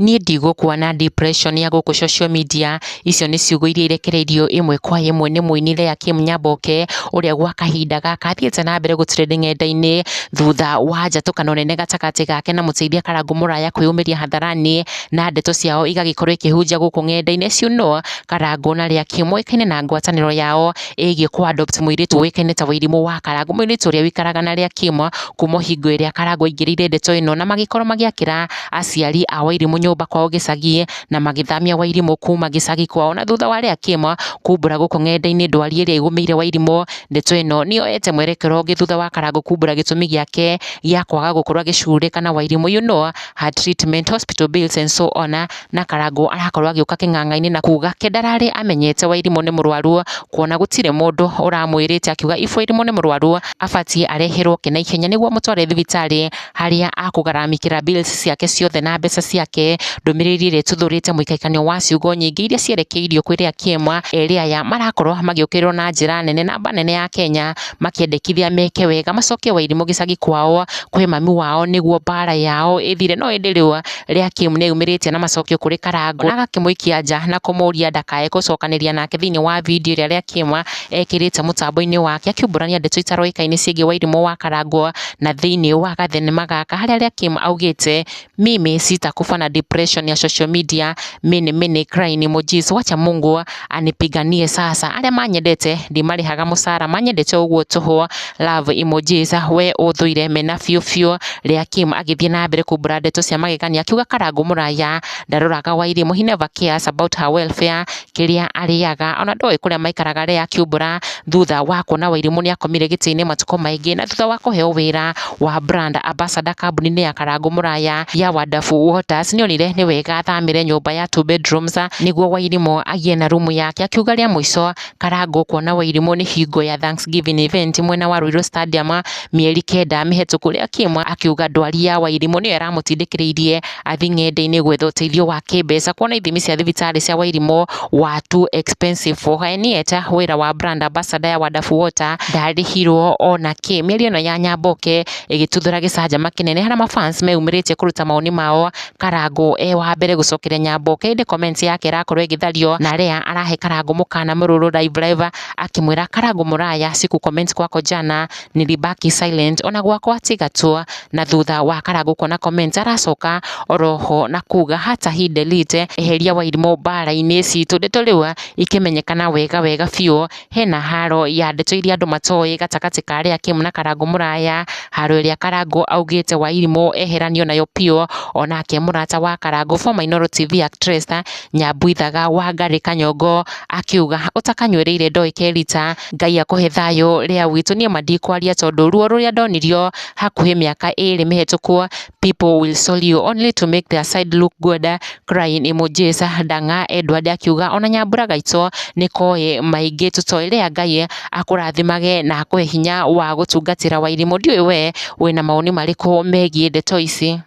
Niĩ ndigũkua depression ya gũkũ social media. Icio nĩ ciugo iria irekereirio ĩmwe kwa ĩmwe nĩ mũini Leah Kim Nyamboke, ũrĩa gwa kahinda gaka athiĩte na mbere gũtrend ng'enda-inĩ thutha wa njatũkano nene gatagatĩ gake na mũteithia Karangũ Mũraya kwĩyumĩria hatharani, na ndeto ciao igagĩkorwo ikĩhunja gũkũ ng'enda-inĩ. As you know, Karangũ na Leah Kim moĩkaine na ngwatanĩro yao ĩgiĩ kũ adopt mũirĩtu ũĩkaine ta Wairimũ wa Karangũ, mũirĩtu ũrĩa wĩikaraga na Leah Kim kuma hingo ĩrĩa Karangũ aingĩrĩire ndeto ĩno, na magĩkorwo magĩakĩra aciari a Wairimũ nyũmba kwao gĩcagi, na magĩthamia Wairimũ kuma gĩcagi kwao. Na thutha wa Leah Kim kumbũra gũkũ ng'enda-inĩ ndwari ĩrĩa ĩgũmĩire Wairimũ, ndeto ĩno nĩyoete mwerekero ũngĩ thutha wa Karangũ kumbũra gĩtũmi gĩake gĩa kwaga gũkorwo agĩcurũrĩka na Wairimũ, you know, her treatment, hospital bills and so on. Na Karangũ arakorwo agĩũka kĩng'ang'a-inĩ na kuga ke ndararĩ amenyete Wairimũ nĩ mũrwaru, kuona gũtirĩ mũndũ ũramwĩrĩte, akiuga if Wairimũ nĩ mũrwaru abatiĩ areherwo ke naihenya nĩguo amũtware thibitarĩ harĩa akũgaramĩkĩra bills ciake ciothe na mbeca ciake. Ndũmĩrĩri ĩrĩa ĩtuthũrĩte mũikakanio wa ciugo nyingĩ iria cierekeirio kwĩ Leah Kim, erĩ aya marakorwo magĩũkĩrĩrwo na njĩra nene namba nene ya Kenya, makĩendekithia meke wega macokie Wairimũ gĩcagi kwao kwĩ mami wao nĩguo mbara yao ĩthire. No ĩndĩ rĩu Leah Kim nĩyumĩrĩtie na macokio kũrĩ Karangũ na agakĩmũikia nja na kũmũria ndakae gũcokanĩria nake thĩinĩ wa video ĩrĩa Leah Kim ekĩrĩte mũtambo-inĩ wake akiumbũrania ndeto itaroĩkaine ciĩgiĩ Wairimũ wa Karangũ. Na thĩinĩ wa gathenema gaka harĩa Leah Kim augĩte mimi sitakufa na depression ya social media, mini crying emojis, wacha Mungu anipiganie sasa. Arĩa manyendete ndimarĩhaga mũcara, manyendete ũguo tũhũ, love emojis, we ũthũire mena biũ. Leah Kim agĩthiĩ na mbere kumbũra ndeto cia magegania akiuga Karangũ Mũraya ndaroraga Wairimũ, he never cares about her welfare, kĩrĩa arĩaga ona ndoĩ kũrĩa maikaraga. Leah akiumbũra thutha wa kuona Wairimũ nĩakomire gĩtĩ-inĩ matukũ maingĩ, na thutha wa kũheo wĩra wa brand ambassador kambuni-inĩ ya Karangũ Mũraya ya Wonderful Waters, nĩonire nĩ wega athamĩre nyũmba ya 2 bedrooms nĩguo Wairimũ agĩe na rumu yake. Akiuga rĩa mũico Karangũ kuona Wairimũ nĩ hingo ya Thanksgiving event mwena wa Ruiru Stadium mĩeri 9 mĩhetũku. Leah Kim akiuga ndwari ya Wairimũ nĩyo ĩramũtindĩkĩrĩirie athi ng'enda-inĩ gwetha ũteithio wa kĩmbeca, kuona ithimi cia thibitarĩ cia Wairimũ wa too expensive for her. Nieta wĩra wa brand ambassador ya Wonderful Water ndarĩhirwo ona kĩ. Mĩario ĩno ya Nyamboke ĩgĩtuthũra gĩcanjama kĩnene harĩa mafans meyumĩrĩtie kũruta maoni mao. Karangũ wa mbere gũcokeria Nyamboke, ĩndĩ comment yake ĩrakorwo ĩgĩthario na Leah arahe Karangũ mũkana mũrũrũ live akĩmwĩra Karangũ Mũraya siku comment kwako jana nilibaki silent, ona gwakwa tiga tu. Na thutha wa Karangũ kuona comment aracoka oroho na kuga hata hi delete eheria Wairimũ mbara-inĩ citũ. Ndeto rĩu ikĩmenyekana wega biũ, hena haro ya ndeto iria andũ matoĩ gatagatĩ ka Leah Kim na Karangũ Mũraya, haro ĩrĩa Karangũ augĩte Wairimũ eheranio nayo piũ. Onake mũrata wa Karangũ former Inooro TV actress Nyambwithaga Wangari Kanyongo akiuga ũtakanyuĩrĩire ndoĩ kerita, Ngai akũhe thayũ Leah witũ, niĩ mandikwaria tondũ ruo rũrĩa ndonirio hakuhĩ mĩaka 2 mĩhetũku, people will sell you only to make their side look good, crying emojis. Ndang'a Edward akiuga ona Nyambura gaitũ nĩkoĩ maingĩ tũtoĩ, Leah Ngai akũrathimage na akũhe hinya wa gũtungatĩra Wairimũ. Ndiũĩ we wĩna maoni marĩkũ megiĩ ndeto ici?